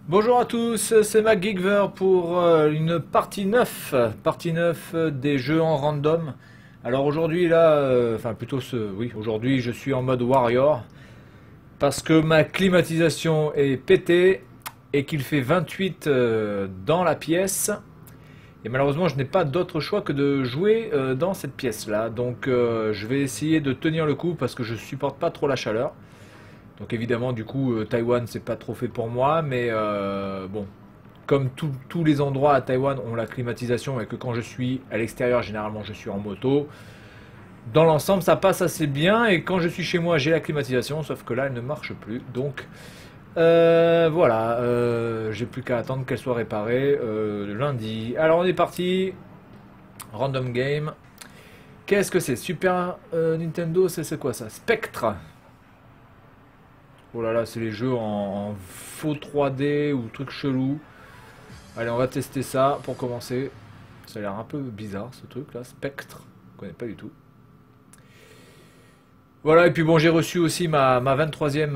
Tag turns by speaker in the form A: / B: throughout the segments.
A: Bonjour à tous, c'est MacGeekver pour une partie 9 des jeux en random. Alors aujourd'hui là, oui, aujourd'hui je suis en mode warrior parce que ma climatisation est pétée et qu'il fait 28 dans la pièce. Et malheureusement je n'ai pas d'autre choix que de jouer dans cette pièce là. Donc je vais essayer de tenir le coup parce que je supporte pas trop la chaleur. Donc évidemment, du coup, Taïwan, c'est pas trop fait pour moi, mais bon, comme tous les endroits à Taïwan ont la climatisation et que quand je suis à l'extérieur, généralement, je suis en moto, dans l'ensemble, ça passe assez bien. Et quand je suis chez moi, j'ai la climatisation, sauf que là, elle ne marche plus. Donc voilà, j'ai plus qu'à attendre qu'elle soit réparée lundi. Alors on est parti, random game. Qu'est-ce que c'est? Super Nintendo, c'est quoi ça? Spectre. Oh là là, c'est les jeux en faux 3D ou trucs chelous. Allez, on va tester ça pour commencer. Ça a l'air un peu bizarre ce truc là, Spectre. Je connais pas du tout. Voilà, et puis bon, j'ai reçu aussi ma 23e,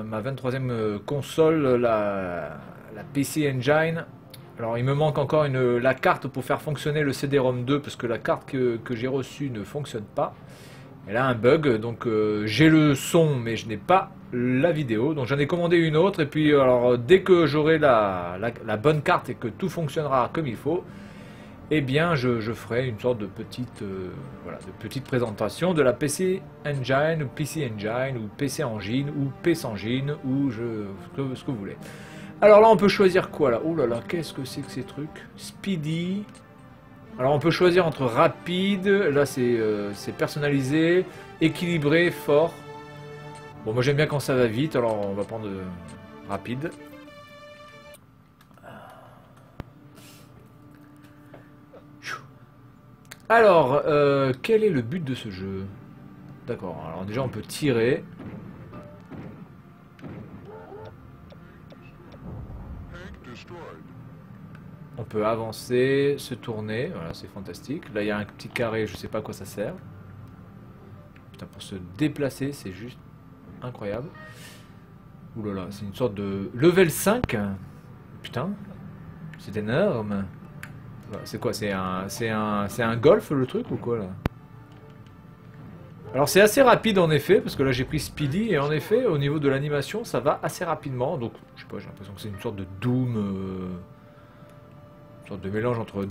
A: ma 23e console, la PC Engine. Alors il me manque encore la carte pour faire fonctionner le CD-ROM 2 parce que la carte que j'ai reçue ne fonctionne pas. Elle a un bug, donc j'ai le son mais je n'ai pas la vidéo. Donc j'en ai commandé une autre et puis alors dès que j'aurai la bonne carte et que tout fonctionnera comme il faut, eh bien je ferai une sorte de petite présentation de la PC Engine ou PC Engine ou PC Engine ou PC Engine ou ce que vous voulez. Alors là on peut choisir quoi là? Oh là là, qu'est-ce que c'est que ces trucs? Speedy. Alors on peut choisir entre rapide, là c'est personnalisé, équilibré, fort. Bon moi j'aime bien quand ça va vite, alors on va prendre rapide. Alors, quel est le but de ce jeu? D'accord, alors déjà on peut tirer. On peut avancer, se tourner, voilà c'est fantastique. Là il y a un petit carré, je sais pas à quoi ça sert. Putain, pour se déplacer c'est juste incroyable. Ouh là là, c'est une sorte de level 5. Putain, c'est énorme. C'est quoi? C'est un golf le truc ou quoi là? Alors c'est assez rapide en effet, parce que là j'ai pris Speedy et en effet au niveau de l'animation ça va assez rapidement. Donc je sais pas, j'ai l'impression que c'est une sorte de Doom. De mélange entre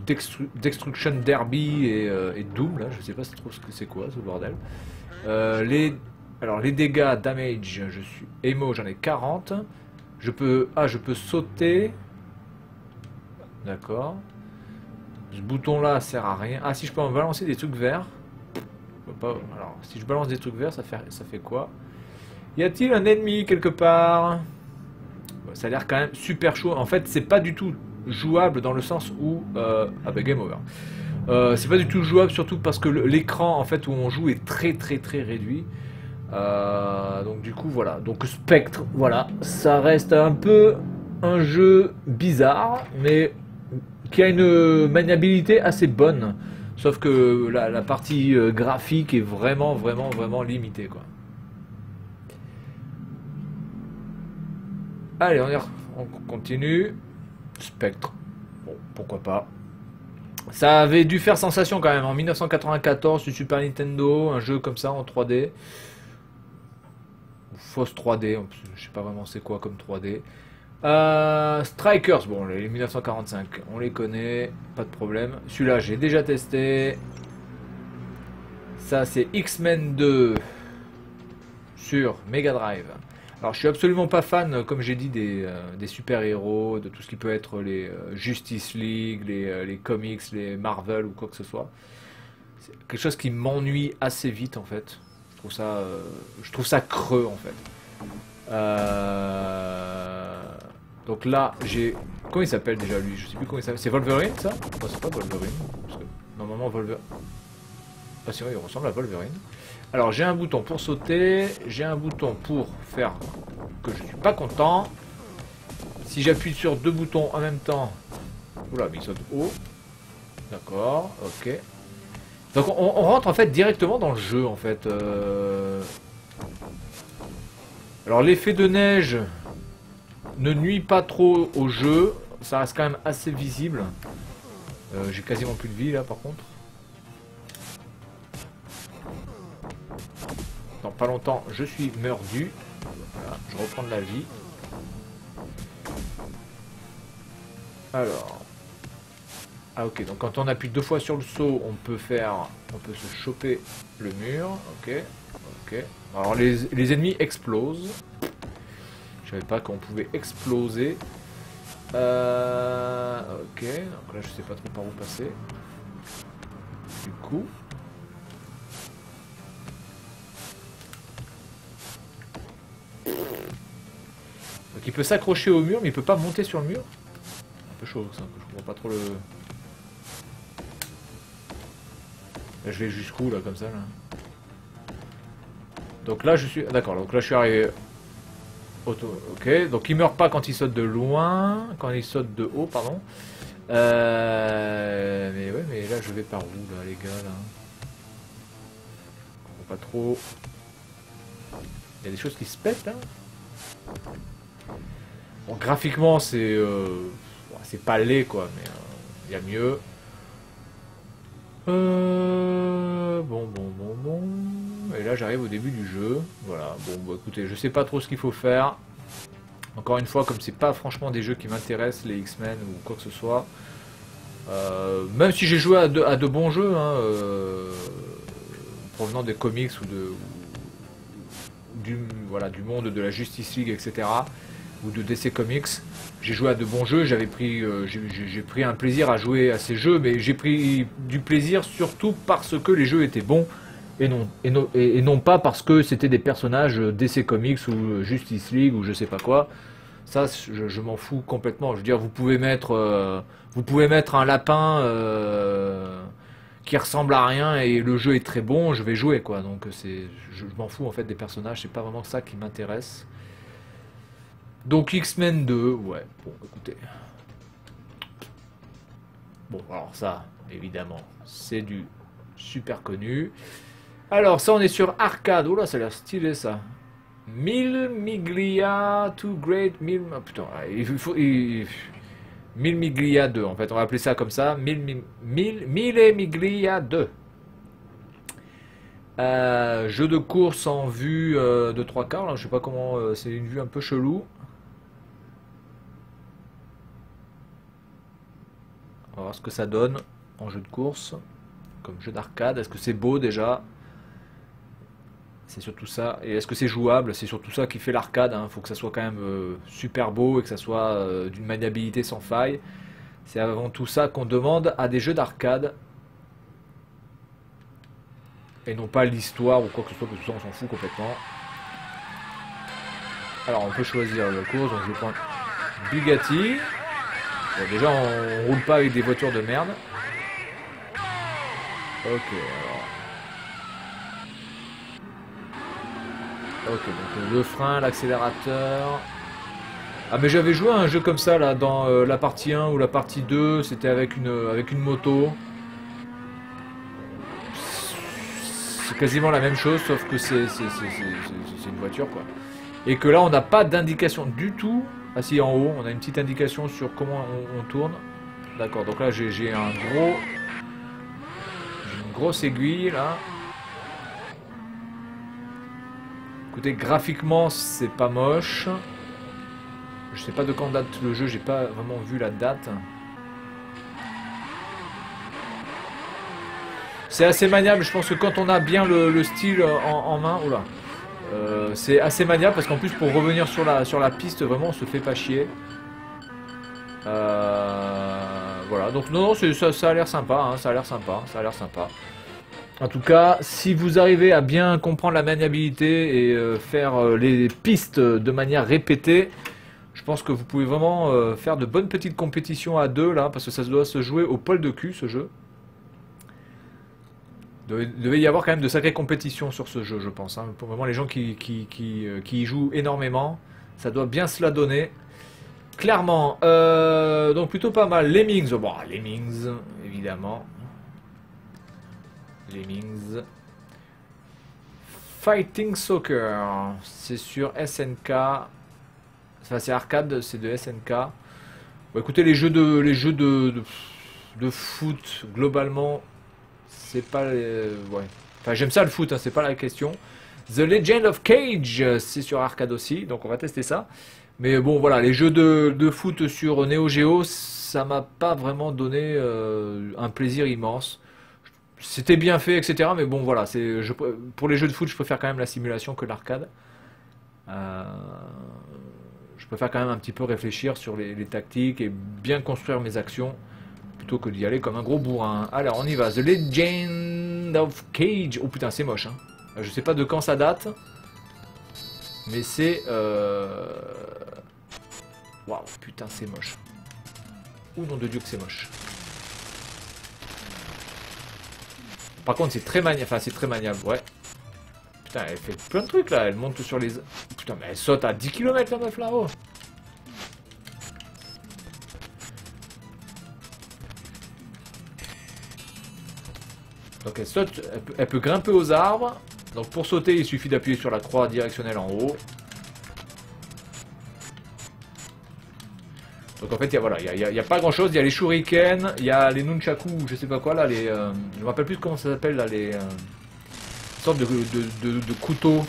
A: Destruction Derby et Doom, là, je sais pas trop ce que c'est quoi ce bordel. Alors les dégâts, damage, je suis Emo, j'en ai 40. Je peux sauter. D'accord. Ce bouton là sert à rien. Ah si je peux en balancer des trucs verts. Alors si je balance des trucs verts, ça fait quoi? Y a-t-il un ennemi quelque part? Ça a l'air quand même super chaud. En fait c'est pas du tout jouable dans le sens où ah bah game over. C'est pas du tout jouable surtout parce que l'écran en fait où on joue est très réduit. Donc du coup voilà. Donc Spectre, voilà, ça reste un peu un jeu bizarre mais qui a une maniabilité assez bonne. Sauf que la partie graphique est vraiment limitée quoi. Allez, on continue. Spectre. Bon, pourquoi pas. Ça avait dû faire sensation quand même en 1994 sur Super Nintendo, un jeu comme ça en 3D. Fausse 3D, je sais pas vraiment c'est quoi comme 3D. Strikers, bon les 1945, on les connaît, pas de problème. Celui-là j'ai déjà testé. Ça c'est X-Men 2 sur Mega Drive. Alors je suis absolument pas fan, comme j'ai dit, des super-héros, de tout ce qui peut être les Justice League, les comics, les Marvel ou quoi que ce soit. C'est quelque chose qui m'ennuie assez vite en fait. Je trouve ça creux en fait. Donc là j'ai... Comment il s'appelle déjà lui? Je sais plus comment il s'appelle. C'est Wolverine ça? Oh, c'est pas Wolverine. Parce que normalement Wolverine... Ah c'est vrai, il ressemble à Wolverine. Alors j'ai un bouton pour sauter, j'ai un bouton pour faire que je suis pas content. Si j'appuie sur deux boutons en même temps, oula mais il saute haut. D'accord, ok. Donc on rentre en fait directement dans le jeu en fait. Alors l'effet de neige, ne nuit pas trop au jeu. Ça reste quand même assez visible. J'ai quasiment plus de vie là par contre. Dans pas longtemps, je suis mordu. Voilà, je reprends de la vie. Alors. Ah ok, donc quand on appuie 2 fois sur le saut, on peut se choper le mur. Ok, ok. Alors les ennemis explosent. Je savais pas qu'on pouvait exploser. Ok, donc là je sais pas trop par où passer. Du coup. Donc il peut s'accrocher au mur, mais il peut pas monter sur le mur. Un peu chaud ça, je comprends pas trop le... Là, je vais jusqu'où là, comme ça là. Donc là je suis... D'accord, donc là je suis arrivé... Ok, donc il meurt pas quand il saute de loin, quand il saute de haut, pardon. Mais ouais, mais là je vais par où là les gars là? Je comprends pas trop. Il y a des choses qui se pètent là. Bon, graphiquement c'est pas laid quoi, mais il y a mieux. Bon. Et là j'arrive au début du jeu. Voilà, bon bah, écoutez, je sais pas trop ce qu'il faut faire. Encore une fois, comme c'est pas franchement des jeux qui m'intéressent, les X-Men ou quoi que ce soit. Même si j'ai joué à de bons jeux, hein, provenant des comics ou du monde de la Justice League, etc. Ou de DC Comics. J'ai joué à de bons jeux, j'ai pris un plaisir à jouer à ces jeux, mais j'ai pris du plaisir surtout parce que les jeux étaient bons et non pas parce que c'était des personnages DC Comics ou Justice League ou je sais pas quoi. Ça, je m'en fous complètement. Je veux dire, vous pouvez mettre un lapin qui ressemble à rien et le jeu est très bon, je vais jouer quoi. Donc je m'en fous en fait des personnages, c'est pas vraiment ça qui m'intéresse. Donc X-Men 2, ouais, bon écoutez. Bon alors ça, évidemment, c'est du super connu. Alors ça on est sur arcade, oh là ça a l'air stylé ça. Mille Miglia, Too Great, Mille... Oh, putain, Mille Miglia 2 en fait, on va appeler ça comme ça, Mille Miglia 2. Jeu de course en vue de 3/4, là, je sais pas comment, c'est une vue un peu chelou. On va voir ce que ça donne en jeu de course, comme jeu d'arcade. Est-ce que c'est beau déjà? C'est surtout ça. Et est-ce que c'est jouable? C'est surtout ça qui fait l'arcade. Il faut que ça soit quand même super beau et que ça soit d'une maniabilité sans faille. C'est avant tout ça qu'on demande à des jeux d'arcade. Et non pas l'histoire ou quoi que ce soit, parce que ça on s'en fout complètement. Alors on peut choisir la course, donc je vais prendre Bugatti. Bon, déjà on roule pas avec des voitures de merde. Ok, alors. Ok, donc le frein, l'accélérateur. Ah mais j'avais joué à un jeu comme ça là dans la partie 1 ou la partie 2, c'était avec une moto. C'est quasiment la même chose sauf que c'est une voiture quoi. Et que là on n'a pas d'indication du tout. Ah si, en haut on a une petite indication sur comment on tourne. D'accord, donc là j'ai une grosse aiguille là. Écoutez, graphiquement c'est pas moche. Je sais pas de quand date le jeu, j'ai pas vraiment vu la date. C'est assez maniable, je pense que quand on a bien le style en main, oula, c'est assez maniable parce qu'en plus pour revenir sur la piste, vraiment on se fait pas chier. Voilà, donc non, ça a l'air sympa, hein, ça a l'air sympa. En tout cas, si vous arrivez à bien comprendre la maniabilité et faire les pistes de manière répétée, je pense que vous pouvez vraiment faire de bonnes petites compétitions à deux là, parce que ça doit se jouer au poil de cul ce jeu. Il devait y avoir quand même de sacrées compétitions sur ce jeu, je pense. Hein. Pour vraiment les gens qui y jouent énormément, ça doit bien se la donner. Clairement, donc plutôt pas mal. Lemmings, bon, Lemmings, évidemment. Lemmings. Fighting Soccer, c'est sur SNK. Enfin, c'est arcade, c'est de SNK. Bon, écoutez, de foot, globalement, c'est pas... ouais. Enfin, j'aime ça le foot, hein, c'est pas la question. The Legend of Cage, c'est sur arcade aussi, donc on va tester ça. Mais bon, voilà, les jeux de foot sur Neo Geo, ça m'a pas vraiment donné un plaisir immense. C'était bien fait, etc. Mais bon, voilà, pour les jeux de foot, je préfère quand même la simulation que l'arcade. Euh, je préfère quand même un petit peu réfléchir sur les tactiques et bien construire mes actions plutôt que d'y aller comme un gros bourrin. Alors, on y va. The Legend of Cage. Oh putain, c'est moche. Hein. Je sais pas de quand ça date, mais c'est... Waouh, putain, c'est moche. Oh nom de Dieu que c'est moche. Par contre, c'est très maniable. Enfin, c'est très maniable, ouais. Putain, elle fait plein de trucs là. Elle monte sur les... Putain, mais elle saute à 10 km la meuf là-haut. Donc elle saute, elle peut grimper aux arbres. Donc pour sauter, il suffit d'appuyer sur la croix directionnelle en haut. Donc en fait, il y a pas grand chose. Il y a les shurikens, il y a les nunchaku, je sais pas quoi là, je me rappelle plus comment ça s'appelle là, les sortes de couteaux,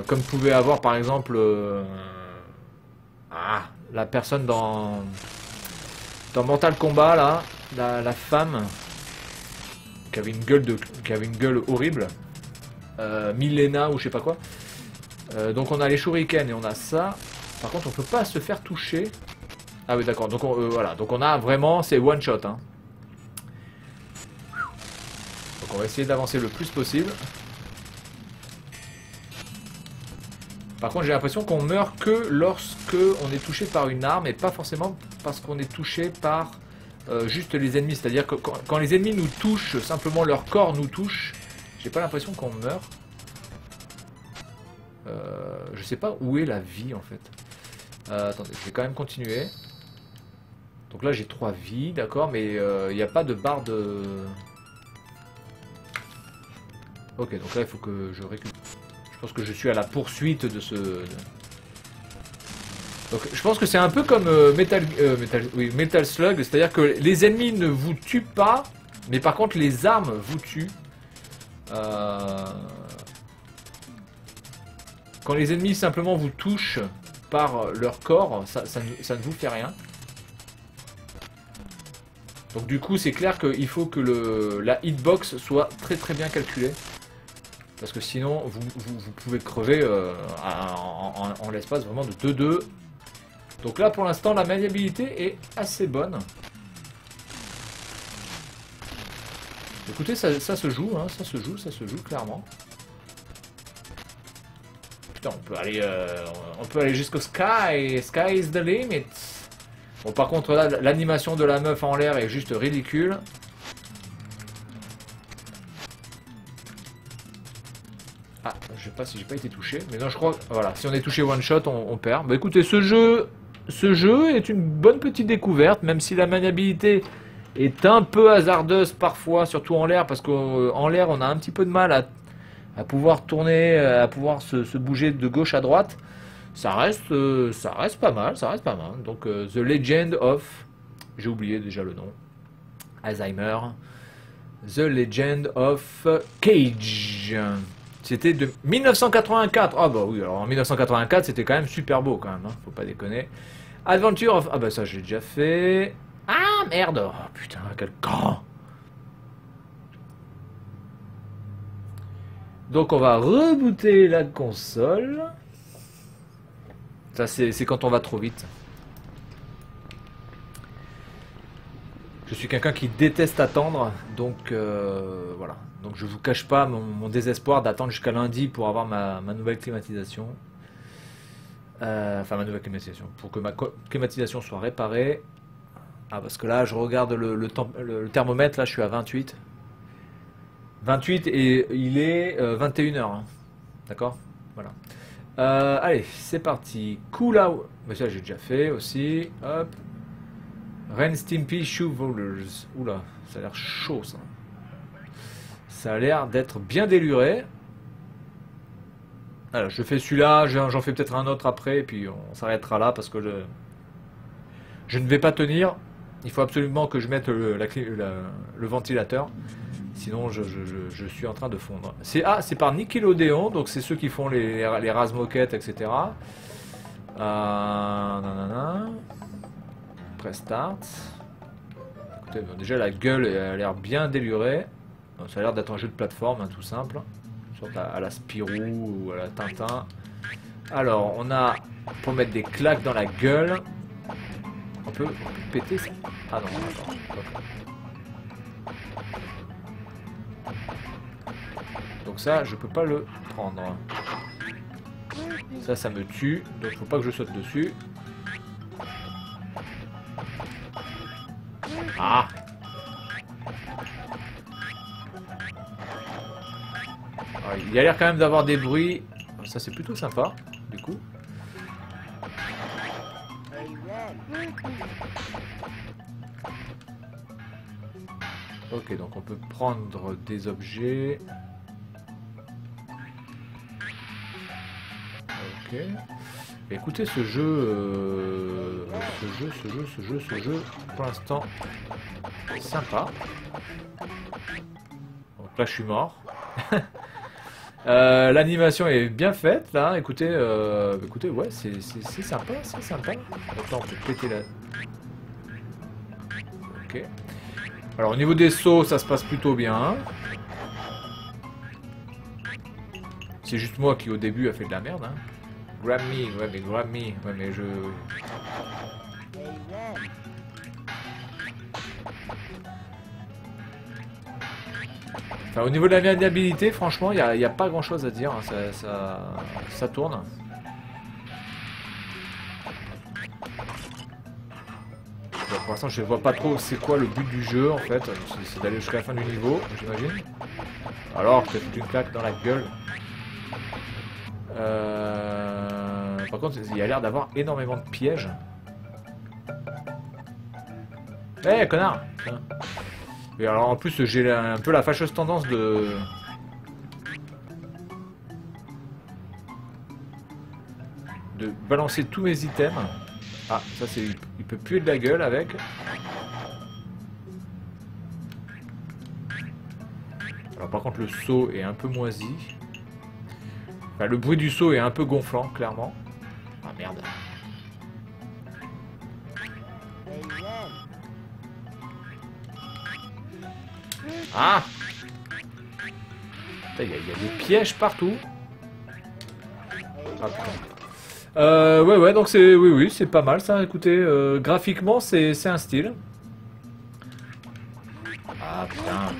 A: comme pouvait avoir par exemple la personne dans Mortal Kombat là, la femme qui avait une gueule horrible, Milena ou je sais pas quoi. Donc on a les shurikens et on a ça. Par contre, on peut pas se faire toucher. Ah oui, d'accord. Donc voilà. Donc on a vraiment, c'est one shot. Hein. Donc on va essayer d'avancer le plus possible. Par contre, j'ai l'impression qu'on meurt que lorsque on est touché par une arme et pas forcément parce qu'on est touché par juste les ennemis. C'est-à-dire que quand les ennemis nous touchent, simplement leur corps nous touche, j'ai pas l'impression qu'on meurt. Je sais pas où est la vie en fait. Attendez, je vais quand même continuer. Donc là j'ai 3 vies, d'accord, mais il n'y a pas de barre de... Ok, donc là il faut que je récupère. Je pense que je suis à la poursuite de ce... Donc je pense que c'est un peu comme Metal Slug, c'est-à-dire que les ennemis ne vous tuent pas, mais par contre les armes vous tuent. Quand les ennemis simplement vous touchent par leur corps, ça ne vous fait rien. Donc du coup c'est clair qu'il faut que la hitbox soit très très bien calculée. Parce que sinon vous pouvez crever en l'espace vraiment de 2-2. Donc là pour l'instant la maniabilité est assez bonne. Écoutez, ça se joue, hein, ça se joue clairement. Putain, on peut aller jusqu'au sky. Sky is the limit. Bon, par contre, là, l'animation de la meuf en l'air est juste ridicule. Ah, je sais pas si j'ai pas été touché. Mais non, je crois... Voilà, si on est touché one shot, on perd. Bah écoutez, ce jeu est une bonne petite découverte, même si la maniabilité est un peu hasardeuse parfois, surtout en l'air, parce qu'en l'air, on a un petit peu de mal à pouvoir tourner, à pouvoir se bouger de gauche à droite. Ça reste pas mal, Donc The Legend of, j'ai oublié déjà le nom, Alzheimer, The Legend of Cage. C'était de 1984. Ah bah oui, alors en 1984 c'était quand même super beau quand même, hein, faut pas déconner. Adventure of, ah bah ça j'ai déjà fait. Ah merde, oh putain quel con. Donc on va rebooter la console. Ça c'est quand on va trop vite. Je suis quelqu'un qui déteste attendre, donc voilà. Donc je vous cache pas mon désespoir d'attendre jusqu'à lundi pour avoir ma nouvelle climatisation. Enfin ma nouvelle climatisation, pour que ma climatisation soit réparée. Ah parce que là je regarde le thermomètre, là je suis à 28. 28 et il est 21h. Hein. D'accord. Voilà. Allez, c'est parti. Cool out. Mais ça, j'ai déjà fait aussi. Hop. Ren Stimpy Shoe Rollers. Oula, ça a l'air chaud ça. Ça a l'air d'être bien déluré. Voilà, je fais celui-là, j'en fais peut-être un autre après, et puis on s'arrêtera là parce que je ne vais pas tenir. Il faut absolument que je mette le ventilateur. Sinon, je suis en train de fondre. C'est par Nickelodeon, donc c'est ceux qui font les Razmoquettes, etc. Nanana. Press start. Écoutez, bon, déjà la gueule elle a l'air bien délurée. Donc, ça a l'air d'être un jeu de plateforme, hein, tout simple. Soit à la Spirou ou à la Tintin. Alors, on a pour mettre des claques dans la gueule. On peut péter ça. Ah non, attends. Donc ça, je peux pas le prendre. Ça me tue. Donc faut pas que je saute dessus. Ah! Alors, il y a l'air quand même d'avoir des bruits. Ça c'est plutôt sympa, du coup. Ok, donc on peut prendre des objets. Ok. Écoutez, ce jeu, pour l'instant, sympa. Donc là, je suis mort. L'animation est bien faite, là. Écoutez, ouais, c'est sympa, c'est sympa. Attends, on peut péter la... Ok. Alors, au niveau des sauts, ça se passe plutôt bien. C'est juste moi qui, au début, a fait de la merde, hein. Grab me, ouais mais grab me, ouais mais je... Enfin, au niveau de la maniabilité, franchement, il n'y a pas grand chose à dire, hein. Ça tourne. Bon, pour l'instant, je ne vois pas trop c'est quoi le but du jeu, en fait. C'est d'aller jusqu'à la fin du niveau, j'imagine. Alors, je t'ai foutu une claque dans la gueule. Par contre, il y a l'air d'avoir énormément de pièges. Eh, hey, connard! Et alors, en plus, j'ai un peu la fâcheuse tendance de balancer tous mes items. Ah, ça, c'est... Il peut puer de la gueule avec. Alors, par contre, le saut est un peu moisi. Enfin, le bruit du saut est un peu gonflant, clairement. Ah merde. Ah! Il y a des pièges partout. Ah putain. Ouais, donc c'est... Oui, c'est pas mal ça, écoutez. Graphiquement, c'est un style. Ah putain.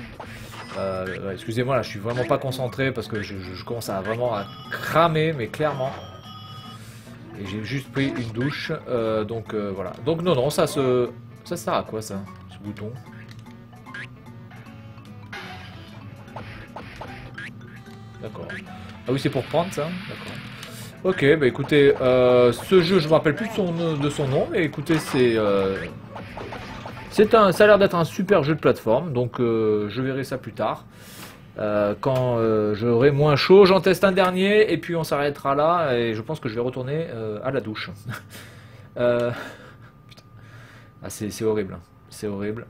A: Ouais, excusez-moi, là, je suis vraiment pas concentré parce que je commence à vraiment à cramer, mais clairement. Et j'ai juste pris une douche, donc voilà. Donc non, ça sert à quoi ça, ce bouton? D'accord. Ah oui, c'est pour prendre ça, d'accord. Ok, bah écoutez, ce jeu, je me rappelle plus de son nom, mais écoutez, ça a l'air d'être un super jeu de plateforme, donc je verrai ça plus tard. Quand j'aurai moins chaud, j'en teste un dernier et puis on s'arrêtera là et je pense que je vais retourner à la douche. Putain. Ah, c'est horrible, c'est horrible.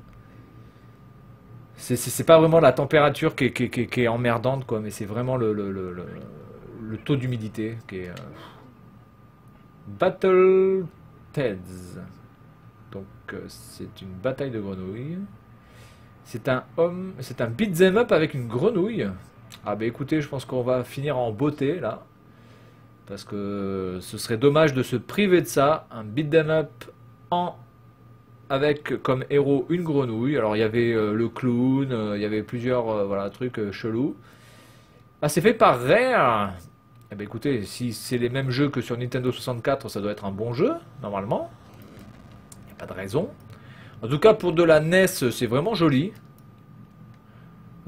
A: C'est pas vraiment la température qui est emmerdante quoi, mais c'est vraiment le taux d'humidité qui est... Battle Teds. Donc c'est une bataille de grenouilles. C'est un beat'em up avec une grenouille. Ah bah écoutez, je pense qu'on va finir en beauté là. Parce que ce serait dommage de se priver de ça. Un beat'em up avec comme héros une grenouille. Alors il y avait le clown, il y avait plusieurs voilà, trucs chelous. Ah, c'est fait par Rare. Eh bah écoutez, si c'est les mêmes jeux que sur Nintendo 64, ça doit être un bon jeu, normalement. Il n'y a pas de raison. En tout cas, pour de la NES, c'est vraiment joli.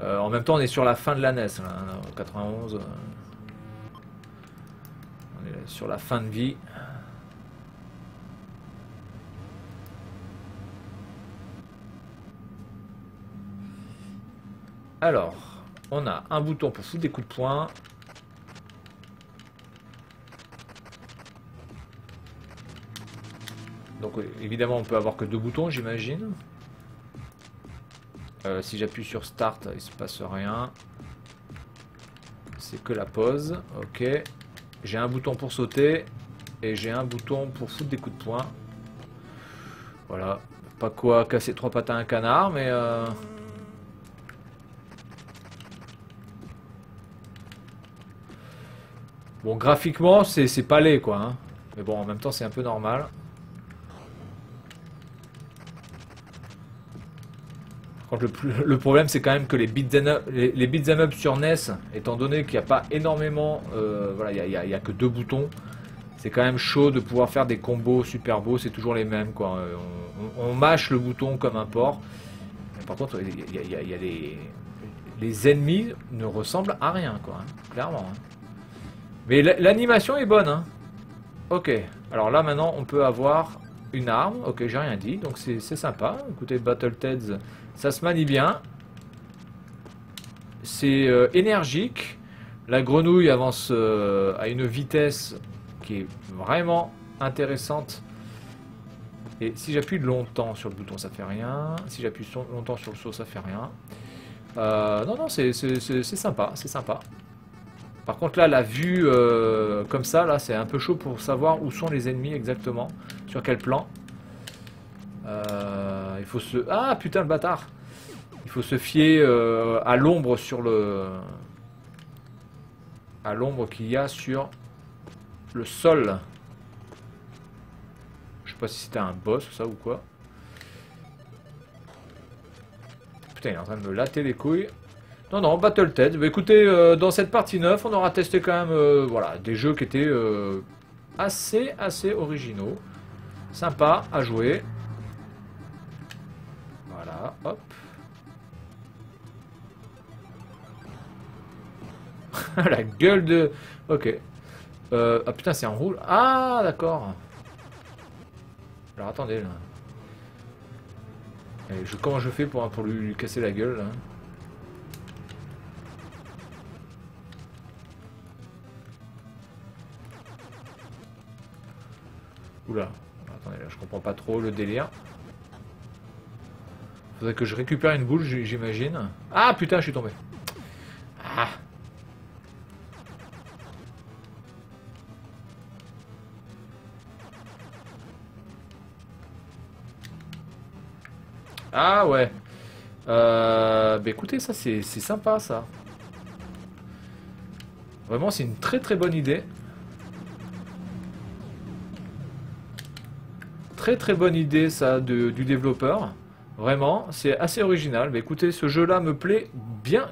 A: En même temps, on est sur la fin de la NES, là, en 91. On est sur la fin de vie. Alors, on a un bouton pour foutre des coups de poing. Donc évidemment on peut avoir que 2 boutons, j'imagine. Si j'appuie sur Start, il se passe rien. C'est que la pause. Ok. J'ai un bouton pour sauter. Et j'ai un bouton pour foutre des coups de poing. Voilà. Pas quoi casser 3 pattes à un canard, mais... Bon, graphiquement, c'est pas laid, quoi. Hein. Mais bon, en même temps, c'est un peu normal. Par contre, le problème, c'est quand même que les beat'em up sur NES, étant donné qu'il n'y a pas énormément... voilà, il n'y a que 2 boutons. C'est quand même chaud de pouvoir faire des combos super beaux, c'est toujours les mêmes, quoi. On mâche le bouton comme un porc. Mais par contre, il y a les ennemis ne ressemblent à rien, quoi. Hein, clairement. Hein. Mais l'animation est bonne, hein. Ok. Alors là, maintenant, on peut avoir une arme. Ok, j'ai rien dit, donc c'est sympa. Écoutez, Battletoads, ça se manie bien. C'est énergique. La grenouille avance à une vitesse qui est vraiment intéressante. Et si j'appuie longtemps sur le bouton, ça fait rien. Si j'appuie longtemps sur le saut, ça fait rien. Non, non, c'est sympa, c'est sympa. Par contre là, la vue comme ça, là, c'est un peu chaud pour savoir où sont les ennemis exactement, sur quel plan. Il faut se... Ah putain le bâtard. Il faut se fier à l'ombre sur le... à l'ombre qu'il y a sur le sol. Je sais pas si c'était un boss ça ou quoi. Putain, il est en train de me latter les couilles. Non, non, Battletoads. Bah, écoutez, dans cette partie 9, on aura testé quand même voilà, des jeux qui étaient assez originaux. Sympa à jouer. Voilà, hop. La gueule de... Ok. Ah putain, c'est en roule. Ah, d'accord. Alors attendez, là. Allez, comment je fais pour lui casser la gueule, là? Oula. Attendez, là, je comprends pas trop le délire. Faudrait que je récupère une boule, j'imagine. Ah putain, je suis tombé. Ah. Ah ouais. Bah écoutez, ça c'est sympa ça. Vraiment, c'est une très bonne idée. Très bonne idée ça du développeur. Vraiment, c'est assez original. Bah écoutez, ce jeu-là me plaît bien.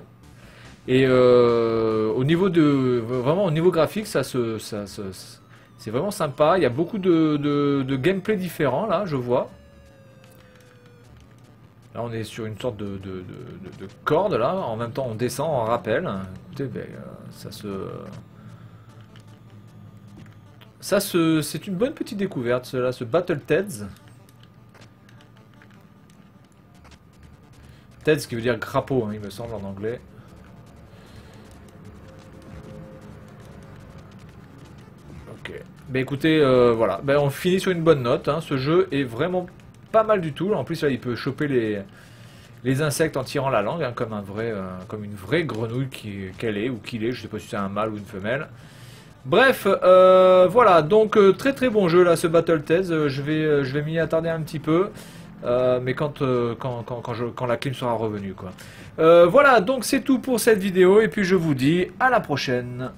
A: Et au niveau de vraiment au niveau graphique, c'est vraiment sympa. Il y a beaucoup de gameplay différents là, je vois. Là, on est sur une sorte de corde là. En même temps, on descend en rappel. Écoutez, ben, c'est une bonne petite découverte, cela, ce Battletoads. Teds qui veut dire crapaud, hein, il me semble en anglais. Ok. Ben écoutez, voilà. Ben, on finit sur une bonne note. Hein. Ce jeu est vraiment pas mal du tout. En plus, là, il peut choper les insectes en tirant la langue, hein, comme une vraie grenouille qu'elle est ou qu'il est. Je sais pas si c'est un mâle ou une femelle. Bref, voilà, donc très bon jeu là, ce Battletoads. Je vais m'y attarder un petit peu, mais quand la clim sera revenue, quoi. Voilà, donc c'est tout pour cette vidéo, et puis je vous dis à la prochaine.